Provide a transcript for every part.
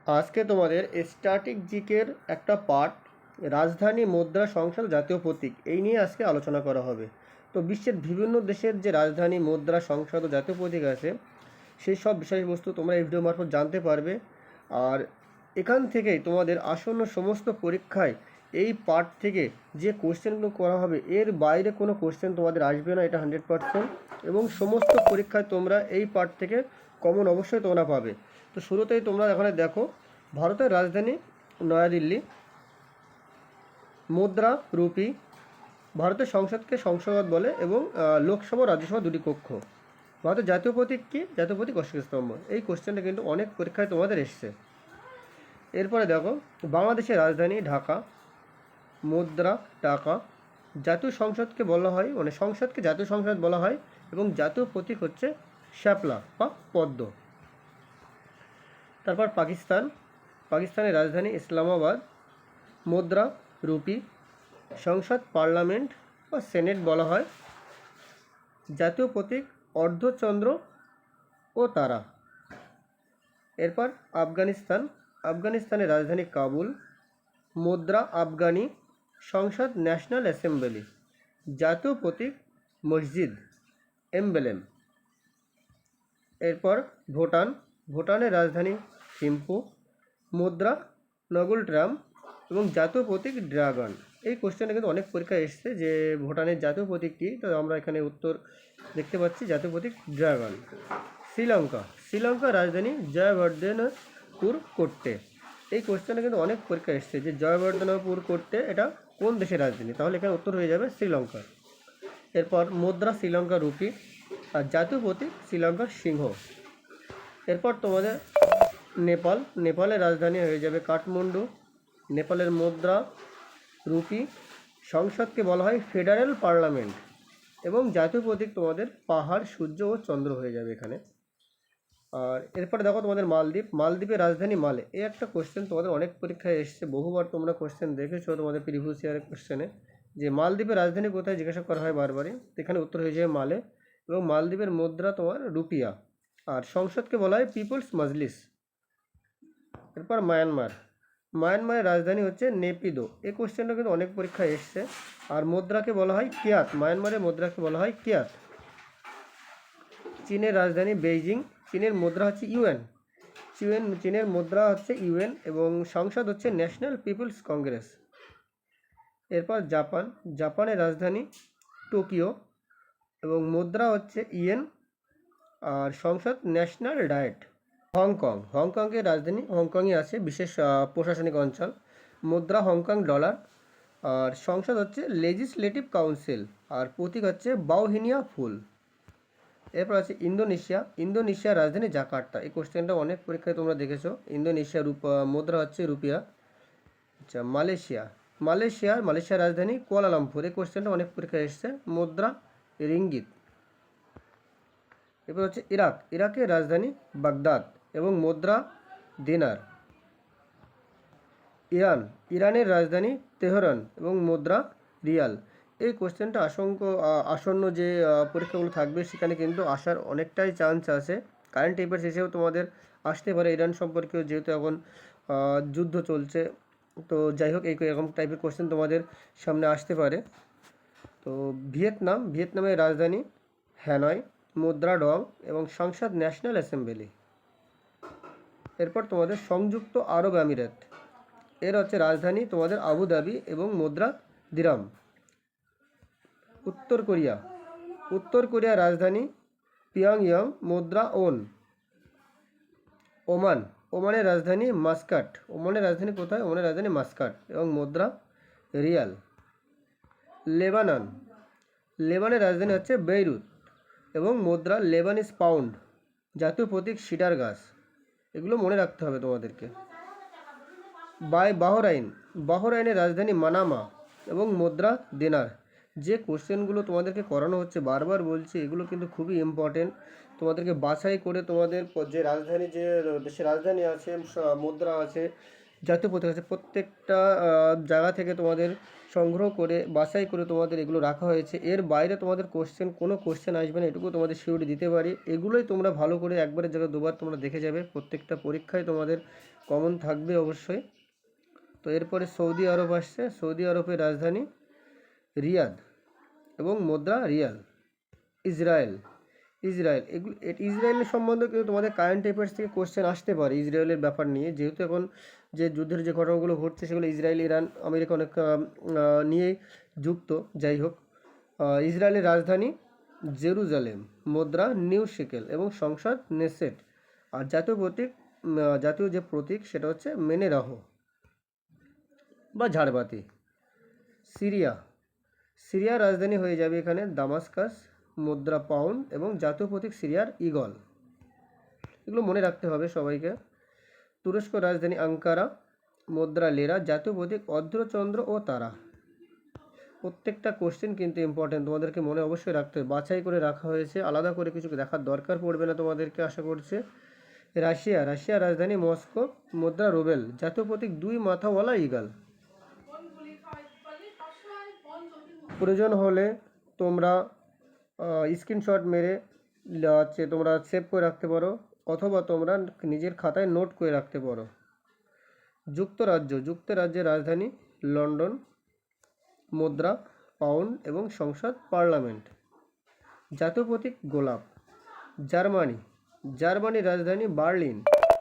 আজকে তোমাদের স্ট্যাটিক জিকের একটা পার্ট রাজধানী মুদ্রা সংসদ জাতীয় প্রতীক এই নিয়ে আজকে আলোচনা করা হবে। তো বিশ্বের বিভিন্ন দেশের যে রাজধানী মুদ্রা সংসদ ও জাতীয় প্রতীক আছে সেই সব বিষয়বস্তু তোমরা এই ভিডিও মারফত জানতে পারবে। আর এখান থেকেই তোমাদের আসন্ন সমস্ত পরীক্ষায় এই পার্ট থেকে যে কোশ্চেনগুলো করা হবে এর বাইরে কোনো কোশ্চেন তোমাদের আসবে না, এটা 100%। এবং সমস্ত পরীক্ষায় তোমরা এই পার্ট থেকে কমন অবশ্যই তোমরা পাবে। তো শুরুতেই তোমরা এখানে দেখো, ভারতের রাজধানী নয়াদিল্লি, মুদ্রা রুপি, ভারতের সংসদকে সংসদ বলে এবং লোকসভা রাজ্যসভা দুটি কক্ষ। ভারতের জাতীয় প্রতীক কী? জাতীয় প্রতীক অশোক স্তম্ভ। এই কোশ্চেনটা কিন্তু অনেক পরীক্ষায় তোমাদের এসছে। এরপরে দেখো, বাংলাদেশের রাজধানী ঢাকা, মুদ্রা টাকা, জাতীয় সংসদকে বলা হয় সংসদকে জাতীয় সংসদ বলা হয় এবং জাতীয় প্রতীক হচ্ছে শ্যাপলা বা পদ্ম। তারপর পাকিস্তানের রাজধানী ইসলামাবাদ, মুদ্রা রুপি, সংসদ পার্লামেন্ট বা সেনেট বলা হয়, জাতীয় প্রতীক অর্ধচন্দ্র ও তারা। এরপর আফগানিস্তানের রাজধানী কাবুল, মুদ্রা আফগানি, সংসদ ন্যাশনাল অ্যাসেম্বলি, জাতীয় প্রতীক মসজিদ এমব্লেম। এরপর ভুটানের রাজধানী থিম্পু, মুদ্রা নগুলট্রাম এবং জাতীয় প্রতীক ড্রাগন। এই কোশ্চেনটা কিন্তু অনেক পরীক্ষায় এসছে যে ভুটানের জাতীয় প্রতীক কী, তো আমরা এখানে উত্তর দেখতে পাচ্ছি জাতীয় প্রতীক ড্রাগন। শ্রীলঙ্কার রাজধানী জয়বর্ধনপুর কোট্টে। এই কোশ্চেনটা কিন্তু অনেক পরীক্ষায় এসছে যে জয়বর্ধনপুর কোট্টে এটা কোন দেশের রাজধানী, তাহলে এখানে উত্তর হয়ে যাবে শ্রীলঙ্কা। এরপর মুদ্রা শ্রীলঙ্কা রুপি আর জাতীয় প্রতীক শ্রীলঙ্কার সিংহ। এরপর তোমাদের নেপালের রাজধানী হয়ে যাবে কাঠমান্ডু, নেপালের মুদ্রা রুপি, সংসদকে বলা হয় ফেডারেল পার্লামেন্ট এবং জাতীয় প্রতীক তোমাদের পাহাড়, সূর্য ও চন্দ্র হয়ে যাবে এখানে। আর এরপরে দেখো তোমাদের মালদ্বীপের রাজধানী মালে। এই একটা কোশ্চেন তোমাদের অনেক পরীক্ষায় এসছে, বহুবার তোমরা কোশ্চেন দেখেছো তোমাদের প্রিভিয়াস ইয়ারের কোশ্চেনে, যে মালদ্বীপের রাজধানী কোথায় জিজ্ঞাসা করা হয় বারবারই। এখানে উত্তর হয়ে যাবে মালে এবং মালদ্বীপের মুদ্রা তোমার রুপিয়া আর সংসদকে বলা হয় পিপলস মজলিস। এরপর মায়ানমারের রাজধানী হচ্ছে নেপিদো। এই কোশ্চেনটা কিন্তু অনেক পরীক্ষায় এসছে। আর মুদ্রাকে বলা হয় কিয়াত, মায়ানমারের মুদ্রাকে বলা হয় কিয়াত। চীনের রাজধানী বেইজিং, চীনের মুদ্রা হচ্ছে ইউএন, চীনের মুদ্রা হচ্ছে ইউএন এবং সংসদ হচ্ছে ন্যাশনাল পিপলস কংগ্রেস। এরপর জাপানের রাজধানী টোকিও এবং মুদ্রা হচ্ছে ইয়েন আর সংসদ ন্যাশনাল ডায়েট। হংকংয়ের রাজধানী হংকংই আছে, বিশেষ প্রশাসনিক অঞ্চল, মুদ্রা হংকং ডলার আর সংসদ হচ্ছে লেজিসলেটিভ কাউন্সিল আর প্রতীক হচ্ছে বাউহিনিয়া ফুল। এরপর আছে ইন্দোনেশিয়ার রাজধানী জাকার্তা। এই কোশ্চেনটা অনেক পরীক্ষায় তোমরা দেখেছো। ইন্দোনেশিয়ার মুদ্রা হচ্ছে রুপিয়া। আচ্ছা, মালয়েশিয়ার রাজধানী কুয়ালালামপুর। এই কোশ্চেনটা অনেক পরীক্ষায় এসছে, মুদ্রা রিঙ্গিত। এরপর হচ্ছে ইরাকের রাজধানী বাগদাদ এবং মুদ্রা দিনার। ইরানের রাজধানী তেহরান এবং মুদ্রা রিয়াল। এই কোশ্চেনটা আসন্ন যে পরীক্ষাগুলো থাকবে সেখানে কিন্তু আসার অনেকটাই চান্স আছে। কারেন্ট অ্যাফেয়ার্স হিসেবেও তোমাদের আসতে পারে ইরান সম্পর্কেও, যেহেতু এখন যুদ্ধ চলছে। তো যাই হোক, এরকম টাইপের কোশ্চেন তোমাদের সামনে আসতে পারে। তো ভিয়েতনামের রাজধানী হ্যানয়, মুদ্রা ডং এবং সংসদ ন্যাশনাল অ্যাসেম্বলি। এরপর তোমাদের সংযুক্ত আরব আমিরাত, এর হচ্ছে রাজধানী তোমাদের আবুধাবি এবং মুদ্রা দিরাম। উত্তর কোরিয়ার রাজধানী পিয়ংইয়ং, মুদ্রা ওন। ওমানের রাজধানী মাস্কাট। ওমানের রাজধানী কোথায়? ওমানের রাজধানী মাস্কাট এবং মুদ্রা রিয়াল। লেবানের রাজধানী হচ্ছে বেইরুত এবং মুদ্রা লেবানিজ পাউন্ড, জাতীয় প্রতীক সিডার গাছ। এগুলো মনে রাখতে হবে তোমাদেরকে। বাহরাইনের রাজধানী মানামা এবং মুদ্রা দিনার। যে কোশ্চেনগুলো তোমাদেরকে করানো হচ্ছে, বারবার বলছি, এগুলো কিন্তু খুবই ইম্পর্টেন্ট। তোমাদেরকে বাছাই করে তোমাদের যে দেশের রাজধানী আছে, মুদ্রা আছে, জাতীয় প্রতীক আছে, প্রত্যেকটা জায়গা থেকে তোমাদের সংগ্রহ করে বাছাই করে তোমাদের এগুলো রাখা হয়েছে। এর বাইরে তোমাদের কোনো কোশ্চেন আসবে না, এটুকু তোমাদের সিউরিটি দিতে পারি। এগুলোই তোমরা ভালো করে একবারের জায়গায় দুবার তোমরা দেখে যাবে, প্রত্যেকটা পরীক্ষায় তোমাদের কমন থাকবে অবশ্যই। তো এরপরে সৌদি আরব আসছে। সৌদি আরবের রাজধানী রিয়াদ এবং মুদ্রা রিয়াল। ইসরায়েল ইসরায়েলের সম্বন্ধে কিন্তু তোমাদের কারেন্ট অ্যাফেয়ার্স থেকে কোশ্চেন আসতে পারে ইসরায়েলের ব্যাপার নিয়ে, যেহেতু এখন যে যুদ্ধের যে ঘটনাগুলো ঘটছে সেগুলো ইসরায়েল, ইরান, আমেরিকা অনেক নিয়েই যুক্ত। যাই হোক, ইসরায়েলের রাজধানী জেরুজালেম, মুদ্রা নিউ শেকেল এবং সংসদ নেসেট। আর জাতীয় যে প্রতীক সেটা হচ্ছে মেনেরাহ বা ঝাড়বাতি। সিরিয়ার রাজধানী হয়ে যাবে এখানে দামাস্কাস, মুদ্রা পাউন্ড এবং জাতীয় প্রতীক সিরিয়ার ঈগল। এগুলো মনে রাখতে হবে সবাইকে। তুরস্ক রাজধানী আঙ্কারা, মুদ্রা লেরা, জাতীয় প্রতীক অর্ধচন্দ্র ও তারা। প্রত্যেকটা কোশ্চেন কিন্তু ইম্পর্টেন্ট, তোমাদেরকে মনে অবশ্যই রাখতে হবে, বাছাই করে রাখা হয়েছে, আলাদা করে কিছু দেখার দরকার পড়বে না তোমাদেরকে আশা করছে। রাশিয়ার রাজধানী মস্কো, মুদ্রা রুবেল, জাতীয় প্রতীক দুই মাথাওয়ালা ঈগল। প্রয়োজন হলে তোমরা স্ক্রিনশট মেরে তোমরা সেভ করে রাখতে পারো, অথবা তোমরা নিজের খাতায় নোট করে রাখতে পারো। যুক্তরাজ্যের রাজধানী লন্ডন, মুদ্রা পাউন্ড এবং সংসদ পার্লামেন্ট। জাতীয় প্রতীক গোলাপ। জার্মানির রাজধানী বার্লিন,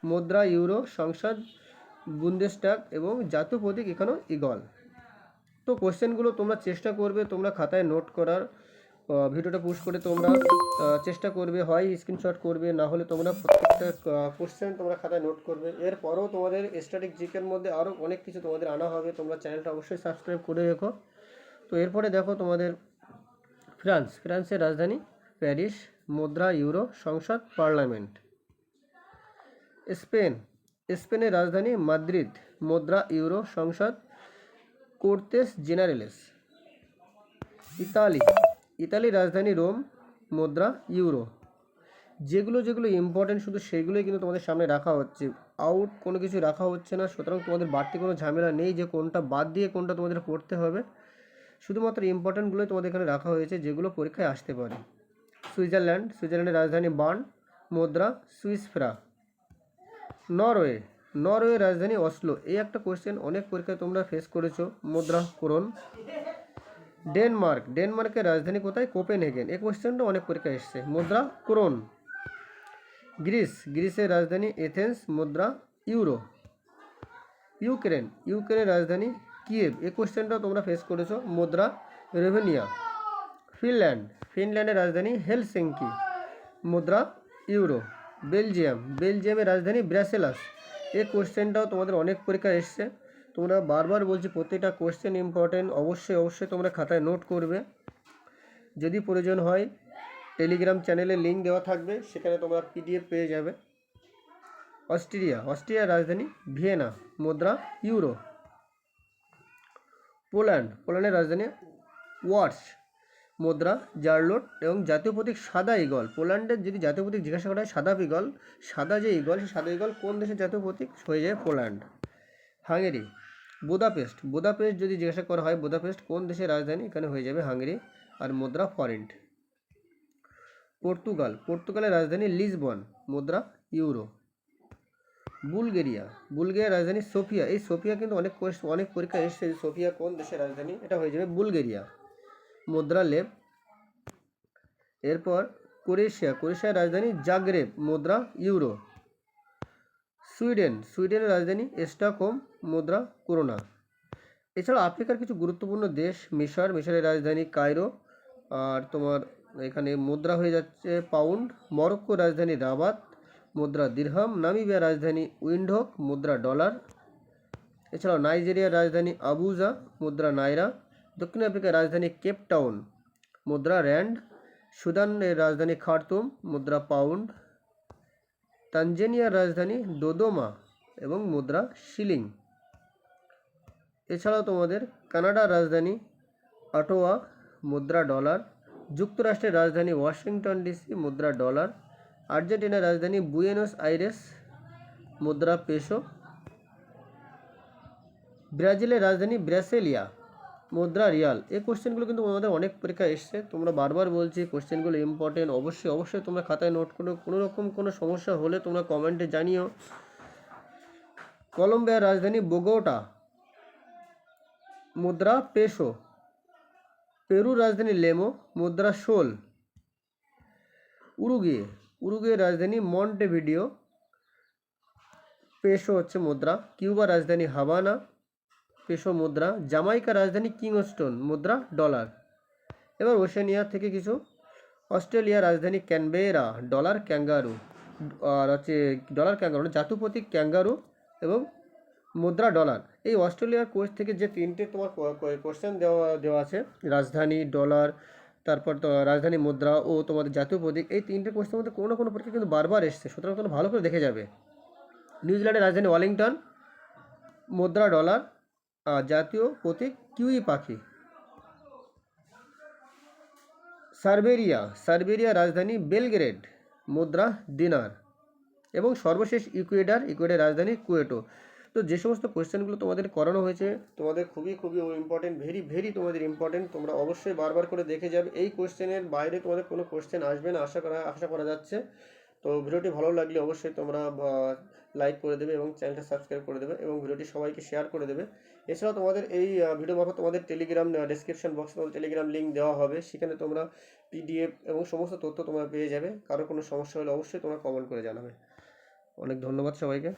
মুদ্রা ইউরো, সংসদ বুন্দেসটাগ এবং জাতীয় প্রতীক এখানেও ঈগল। তো কোশ্চেনগুলো তোমরা চেষ্টা করবে তোমরা খাতায় নোট করার, ভিডিওটা পুশ করে তোমরা চেষ্টা করবে, হয় স্ক্রিনশট করবে, না হলে তোমরা প্রত্যেকটা কোশ্চেন তোমরা খাতায় নোট করবে। এরপরও তোমাদের স্ট্যাটিক জিকের মধ্যে আরও অনেক কিছু তোমাদের আনা হবে, তোমরা চ্যানেলটা অবশ্যই সাবস্ক্রাইব করে রেখো। তো এরপরে দেখো তোমাদের ফ্রান্সের রাজধানী প্যারিস, মুদ্রা ইউরো, সংসদ পার্লামেন্ট। স্পেনের রাজধানী মাদ্রিদ, মুদ্রা ইউরো, সংসদ কোর্তেস জেনারেলেস। ইতালির রাজধানী রোম, মুদ্রা ইউরো। যেগুলো ইম্পর্টেন্ট শুধু সেগুলোই কিন্তু তোমাদের সামনে রাখা হচ্ছে, আউট কোনো কিছু রাখা হচ্ছে না। সুতরাং তোমাদের বাড়তি কোনো ঝামেলা নেই যে কোনটা বাদ দিয়ে কোনটা তোমাদের পড়তে হবে, শুধুমাত্র ইম্পর্টেন্টগুলোই তোমাদের এখানে রাখা হয়েছে যেগুলো পরীক্ষায় আসতে পারে। সুইজারল্যান্ডের রাজধানী বার্ন, মুদ্রা সুইস ফ্রা। নরওয়ের রাজধানী অসলো। এই একটা কোয়েশ্চেন অনেক পরীক্ষায় তোমরা ফেস করেছো, মুদ্রা ক্রোন। ডেনমার্কের রাজধানী কোথায়? কোপেনহেগেন। এই কোয়েশ্চেনটা অনেক পরীক্ষায় এসছে, মুদ্রা ক্রোন। গ্রিসের রাজধানী এথেন্স, মুদ্রা ইউরো। ইউক্রেনের রাজধানী কিয়েভ। এই কোয়েশ্চেনটাও তোমরা ফেস করেছো, মুদ্রা রেভেনিয়া। ফিনল্যান্ডের রাজধানী হেলসিঙ্কি, মুদ্রা ইউরো। বেলজিয়ামের রাজধানী ব্রাসেলস। এই কোয়েশ্চেনটাও তোমাদের অনেক পরীক্ষায় এসছে, তোমরা বারবার বলছি প্রত্যেকটা কোয়েশ্চেন ইম্পর্টেন্ট, অবশ্যই তোমরা খাতায় নোট করবে। যদি প্রয়োজন হয় টেলিগ্রাম চ্যানেলে লিঙ্ক দেওয়া থাকবে, সেখানে তোমরা PDF পেয়ে যাবে। অস্ট্রিয়ার রাজধানী ভিয়েনা, মুদ্রা ইউরো। পোল্যান্ডের রাজধানী ওয়ার্স, মুদ্রা জার্লোট এবং জাতীয় প্রতীক সাদা ঈগল। পোল্যান্ডের যদি জাতীয় প্রতীক জিজ্ঞাসা করা হয় সাদা যে ঈগল, সেই সাদা ঈগল কোন দেশের জাতীয় প্রতীক হয়ে যায় পোল্যান্ড। হাঙ্গেরি বুদাপেস্ট যদি জিজ্ঞাসা করা হয় বুদাপেস্ট কোন দেশের রাজধানী, এখানে হয়ে যাবে হাঙ্গেরি আর মুদ্রা ফরেন্ট। পর্তুগালের রাজধানী লিসবন, মুদ্রা ইউরো। বুলগেরিয়ার রাজধানী সোফিয়া। এই সোফিয়া কিন্তু অনেক পরীক্ষা এসেছে, সোফিয়া কোন দেশের রাজধানী, এটা হয়ে যাবে বুলগেরিয়া, মুদ্রা লেব। এরপর ক্রোয়েশিয়ার রাজধানী জাগ্রেব, মুদ্রা ইউরো। সুইডেনের রাজধানী স্টকহোম, মুদ্রা করোনা। এছাড়া আফ্রিকার কিছু গুরুত্বপূর্ণ দেশ মিশরের রাজধানী কায়রো আর তোমার এখানে মুদ্রা হয়ে যাচ্ছে পাউন্ড। মরক্কোর রাজধানী রাবাত, মুদ্রা দিরহাম। নামিবিয়ার রাজধানী উইন্ডহোক, মুদ্রা ডলার। এছাড়াও নাইজেরিয়ার রাজধানী আবুজা, মুদ্রা নাইরা। দক্ষিণ আফ্রিকার রাজধানী কেপটাউন, মুদ্রা র্যান্ড। সুদানের রাজধানী খার্তুম, মুদ্রা পাউন্ড। তানজানিয়ার রাজধানী দোদোমা এবং মুদ্রা শিলিং। এছাড়াও তোমাদের কানাডার রাজধানী অটোয়া, মুদ্রা ডলার। যুক্তরাষ্ট্রের রাজধানী ওয়াশিংটন ডিসি, মুদ্রা ডলার। আর্জেন্টিনার রাজধানী বুয়েনোস আইরেস, মুদ্রা পেসো। ব্রাজিলের রাজধানী ব্রাসেলিয়া, মুদ্রা রিয়াল। এই কোশ্চেনগুলো কিন্তু আমাদের অনেক পরীক্ষা এসছে, তোমরা বারবার বলছি কোশ্চেনগুলো ইম্পর্টেন্ট, অবশ্যই অবশ্যই তোমরা খাতায় নোট করো, কোনো রকম কোনো সমস্যা হলে তোমরা কমেন্টে জানিও। কলম্বিয়ার রাজধানী বোগোটা, মুদ্রা পেসো। পেরুর রাজধানী লেমো, মুদ্রা সোল। উরুগুয়ের রাজধানী মন্টেভিডিও, পেসো হচ্ছে মুদ্রা। কিউবার রাজধানী হাভানা, পেসো মুদ্রা। জামাইকার রাজধানী কিংস্টন, মুদ্রা ডলার। এবার ওশেনিয়া থেকে কিছু, অস্ট্রেলিয়ার রাজধানী ক্যানবেরা, ডলার ক্যাঙ্গারু। আর হচ্ছে ডলার ক্যাঙ্গারু জাতীয় প্রতীক ক্যাঙ্গারু এবং মুদ্রা ডলার। এই অস্ট্রেলিয়ার কোর্স থেকে যে তিনটে তোমার কোশ্চেন দেওয়া আছে, রাজধানী, ডলার, তারপর তো রাজধানী, মুদ্রা ও তোমাদের জাতীয় প্রতীক, এই তিনটে কোশ্চেনের মধ্যে কোনো না কোনো পরীক্ষা কিন্তু বারবার এসছে, সুতরাং তোমরা ভালো করে দেখে যাবে। নিউজিল্যান্ডের রাজধানী ওয়েলিংটন, মুদ্রা ডলার, আর জাতীয় প্রতীক কিউই পাখি। সার্বেরিয়ার রাজধানী বেলগ্রেড, মুদ্রা দিনার। এবং সর্বশেষ ইকুয়েডার রাজধানী কুয়েটো। তো যে সমস্ত কোশ্চেনগুলো তোমাদের করানো হয়েছে তোমাদের খুবই খুবই ইম্পর্টেন্ট, ভেরি ভেরি তোমাদের ইম্পর্টেন্ট, তোমরা অবশ্যই বারবার করে দেখে যাবে। এই কোশ্চেনের বাইরে তোমাদের কোনো কোশ্চেন আসবে না আশা করা যাচ্ছে। তো ভিডিওটি ভালো লাগলে অবশ্যই তোমরা লাইক করে দেবে এবং চ্যানেলটা সাবস্ক্রাইব করে দেবে এবং ভিডিওটি সবাইকে শেয়ার করে দেবে। এছাড়াও তোমাদের এই ভিডিও মারফত তোমাদের টেলিগ্রাম ডেসক্রিপশন বক্সে তোমাদের টেলিগ্রাম লিঙ্ক দেওয়া হবে, সেখানে তোমরা পিডিএফ এবং সমস্ত তথ্য তোমরা পেয়ে যাবে। কারো কোনো সমস্যা হলে অবশ্যই তোমরা কমেন্ট করে জানাবে। অনেক ধন্যবাদ সবাইকে।